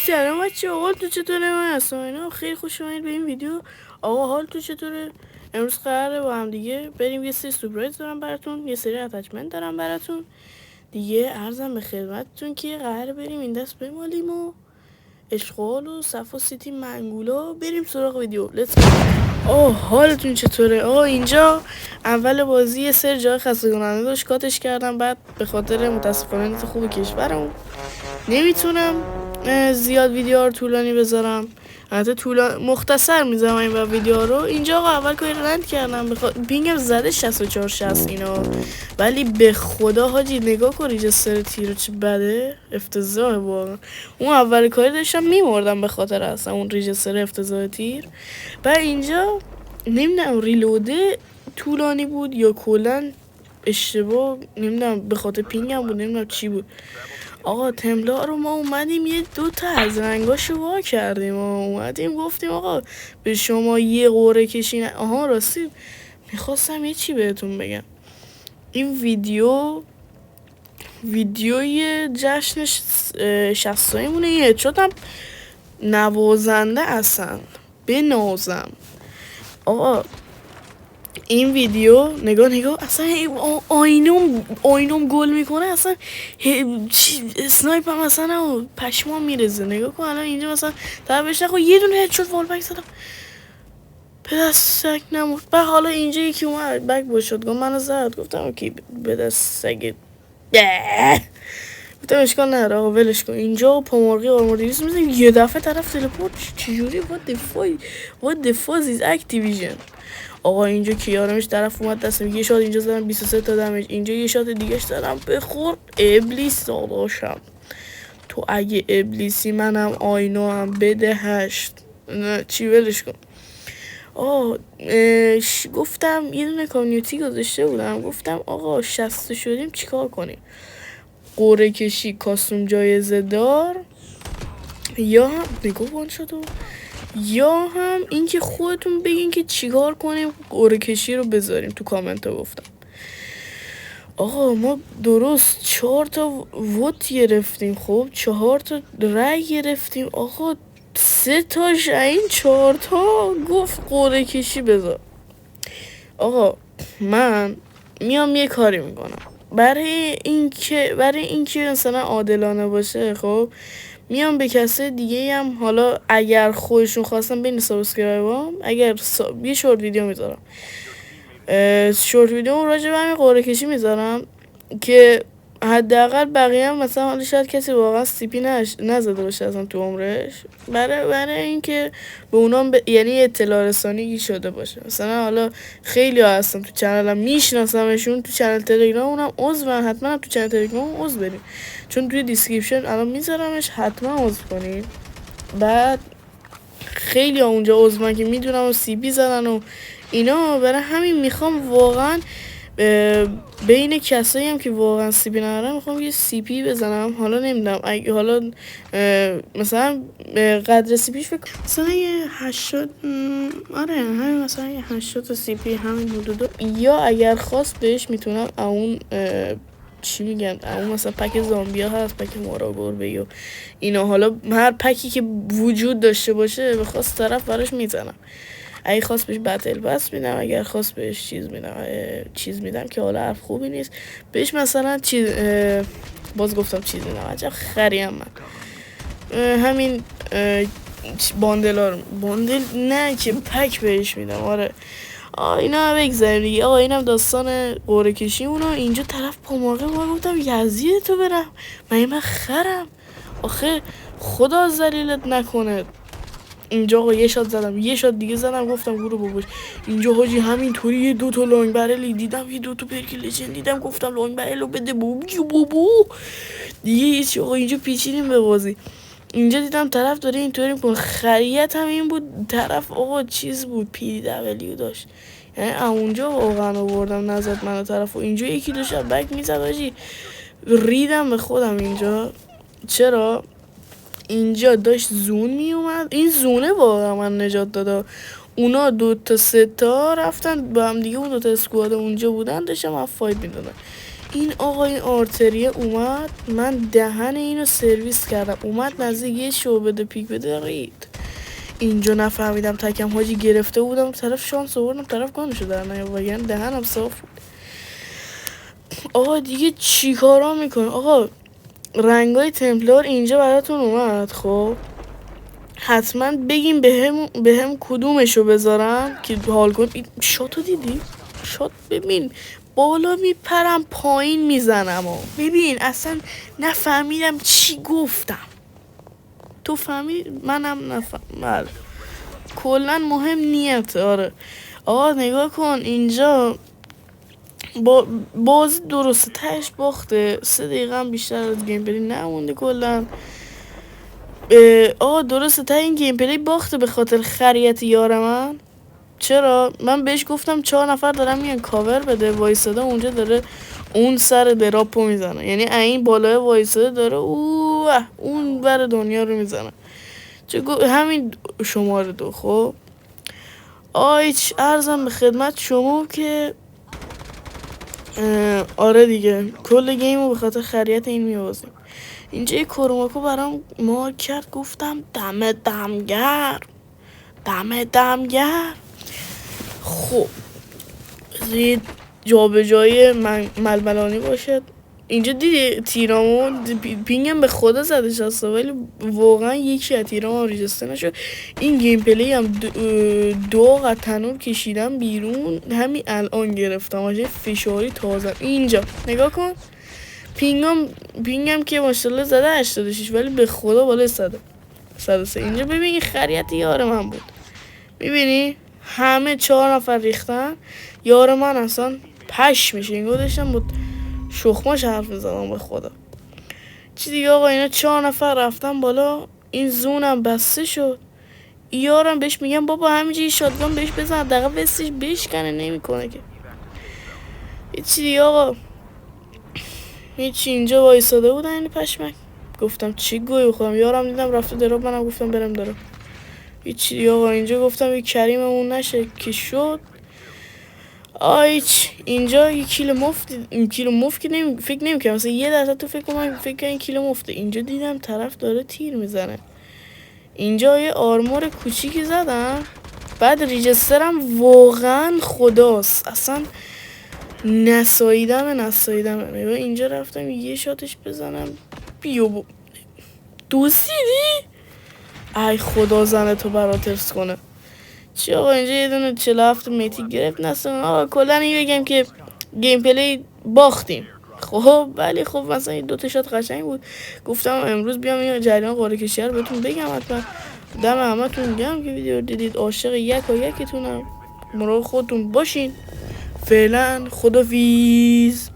سلام بچه، حال تو چطوره؟ من هستم خیلی خوش اومدید به این ویدیو. آقا حال تو چطوره؟ امروز قراره با هم دیگه بریم یه سری سورپرایز دارم براتون، یه سری اتچمنت دارم براتون دیگه. عرضم به خدمتتون که قراره بریم این دست بمالیم و اشغال و صفا سیتی منگولا بریم سراغ ویدیو. لیتس حالتون چطوره؟ اینجا اول بازی یه سری جای خسته کننده داشت کاتش کردم، بعد به خاطر متاسفانه نیت خوب کشورم نمیتونم زیاد ویدیو رو طولانی بذارم، البته مختصر میذارم این و ویدیو رو. اینجا آقا اول کاری رند کردم پینگم زده 6460 اینا، ولی به خدا حاجی نگاه کن ریجستر تیر چه بده، افتضاحه واقعا. اون اول کاری داشتم میمردم به خاطر اصلا اون ریجستر افتضاح تیر. و اینجا نمیدونم ریلوده طولانی بود یا کلا اشتباه، نمیدونم به خاطر پینگم بود، نمیدونم چی بود. آقا تملا رو ما اومدیم یه دوتا از رنگاشو وا کردیم و اومدیم گفتیم آقا به شما یه قوره کشین. راستی میخواستم یه چی بهتون بگم. این ویدیوی جشن 60 مونه یه هدشات هم نوازنده اصلا بنازم. آقا این ویدیو نگاه اصلا آینوم گل میکنه، اصلا اسنایپ هم اصلا پشمام میرزه. نگاه کن الان اینجا مثلا طرفش نخوا یه دونه هدشات وال بک زدم به دست سگ نمورد. بعد حالا اینجا یکی اومد بک باشد گفت منو زد، گفتم اوکی به دست سگ گفتم اشکال نداره آقا ولش کن. اینجا پامرغی آرموردیوس میزنیم یه دفعه طرف تلپورت چجوری what the fuck is Activision. آقا اینجا کیارمش طرف اومد دستم یه شات اینجا زدم 23 تا دمج، اینجا یه شات دیگه زدم بخور ابلیس داداشم. تو اگه ابلیسی منم آینو هم بده 8 نه چی ولش کن. گفتم یه دونه کامیونیتی گذاشته بودم، گفتم آقا 60 شدیم چیکار کنیم؟ قوره کشی کاستوم جایزه دار یا هم نگاه بان شد یا هم اینکه خودتون بگین که چیکار کنیم قوره کشی رو بذاریم تو کامنت ها. گفتم آقا ما درست 4 تا ووت گرفتیم، خب 4 تا رای گرفتیم، آقا 3 تاش این 4 تا گفت قوره کشی بذار. آقا من میام یه کاری میکنم برای اینکه مثلا عادلانه باشه. خب میام به کسی دیگه هم حالا اگر خودشون خواستن بین سابسکرایبام اگر یه شورت ویدیو میذارم، شورت ویدیو راجع به همین قوره کشی میذارم که حداقل بقیه هم مثلا حالا شاید کسی واقعا سیپی نزده باشه اصلا تو عمرش، برای اینکه به اونا یعنی اطلاع رسانی شده باشه. مثلا حالا خیلی ها هستن تو چنلم میشناسمشون، تو چنل تلگرام اونم عضوم، حتما تو چنل تلگرام عضو بریم چون توی دیسکریپشن الان میذارمش، حتما عضو کنید. بعد خیلی ها اونجا عضوان که میدونم و سیپی زدن و اینا، برای همین میخوام واقعا بین کسایی هم که واقعا سی پی ندارن میخوام یه سی پی بزنم. حالا نمیدونم اگه حالا مثلا قدر سی پیش فکر مثلا یه 80 همین مثلا یه 80 تا سی پی همین حدودا، یا اگر خواست بهش میتونم اون چی میگن اون مثلا پک زامبیا هست، پک مارا گربه و اینا، حالا هر پکی که وجود داشته باشه به خواست طرف براش میزنم. اگه خواست بهش بتل پس میدم، اگر خواست بهش چیز میدم که حالا حرف خوبی نیست بهش، مثلا باز گفتم چیز میدم، عجب خریم من همین باندل نه که پک بهش میدم. آره اینا بگذاریم دیگه. آقا اینم داستان قوره کشی اونو. اینجا طرف پامرغه ما گفتم یزید تو برم من خرم، آخه خدا ذلیلت نکنه. اینجا آقا یه شات زدم، یه شات دیگه زدم، گفتم برو باباش. اینجا حاجی همینطوری یه 2 تا لانگ برلی دیدم، یه 2 تا پرکی لجند دیدم، گفتم لانگ برلو بده بابا دیگه یه چی. آقا اینجا پیچیدیم به بازی. اینجا دیدم طرف داره اینطوری میکنه، خریت هم این بود طرف آقا چیز بود پی دبلیو داشت، یعنی اونجا واقعا آوردم نزد منو طرف. و اینجا یکی دو شب بک میزد حاجی، ریدم به خودم اینجا. چرا؟ اینجا داشت زون می اومد، این زونه واقعا من نجات داده. اونا 2 تا 3 تا رفتن با هم دیگه، اون 2 تا اسکواد اونجا بودن داشتم هم فایت میدادن. این آقا این آرتریه اومد، من دهن اینو سرویس کردم، اومد نزدیک یه شو بده پیک بده رید. اینجا نفهمیدم تکم حاجی گرفته بودم طرف شانس آوردم طرف گانشو در نیاورد، دهنم صاف بود. آقا دیگه چی کارا میکنه؟ آقا رنگای تمپلار اینجا براتون اومد. خب حتما بگیم بهم کدومشو بذارم که حال کن. شاتو دیدی؟ شات ببین بالا میپرم پایین میزنم ببین اصلا نفهمیدم چی گفتم. تو فهمید؟ منم نفهمم. کلا مهم نیته. آره آقا نگاه کن اینجا بازی درسته تهش باخته، 3 دقیقه هم بیشتر از گیم پلی نمونده کلا. آقا درسته ته این گیم پلی باخته به خاطر خریت یار من. چرا؟ من بهش گفتم 4 نفر دارن میان کاور بده، وایساده اونجا داره اون سر دراپو میزنه، یعنی این بالای وایساده داره اون بر دنیا رو میزنه. همین شماره 2. خب آیچ ارزم به خدمت شما که آره دیگه کل گیمو به خاطر خریت این میوازیم. اینجا یه کروماکو برام مار کرد، گفتم دم دمگر. خب زید جابجایی ململانی باشد. اینجا دیدی تیرامو پینگم به خدا زدش هسته، ولی واقعا یکی از تیرامو ریجسته نشد. این گیم پلی هم 2 قطنور کشیدم بیرون، همین الان گرفتم آجه فشاری تازه. اینجا نگاه کن پینگم که ماشالله زده 86 ولی به خدا بالای 103. اینجا ببین خریت یار من بود، میبینی همه 4 نفر ریختن، یار من اصلا پش میشه. این گذاشتم بود شخماش حرف میزدم به خدا. چی دیگه آقا اینا 4 نفر رفتن بالا، این زونم بسته شد. یارم بهش میگم بابا همینجوری شاتگان بهش بزن دقیقه وستش بشکنه، نمیکنه که. چی دیگه آقا هیچی. اینجا وایساده بودن این پشمک، گفتم چی گوی بخورم، یارم دیدم رفته دراب، منم گفتم برم دراب. هیچی دیگه آقا اینجا گفتم یک کریممون نشه که شد. اینجا یک کیلو مفت که فکر نمی‌کنم مثلا 1% تو فکر کنم این کیلو مفته. اینجا دیدم طرف داره تیر میزنه، اینجا یه آرمور کوچیکی زدم، بعد ریجسترم واقعا خداست اصلا نساییدم. اینجا رفتم یه شاتش بزنم دوسیدی؟ ای خدا زنه تو برات ارس کنه. چی آقا اینجا یه دونه 47 میتی گرفت نستم. آقا کلا این بگم که گیم پلی باختیم. خب ولی خب مثلا 2 تا شات قشنگ بود. گفتم امروز بیام این جریان قرعه کشی رو بهتون بگم. حتما دم همتون گرم که ویدیو دیدید. عاشق یکتونم. مراقب خودتون باشین. فعلا خدافیز.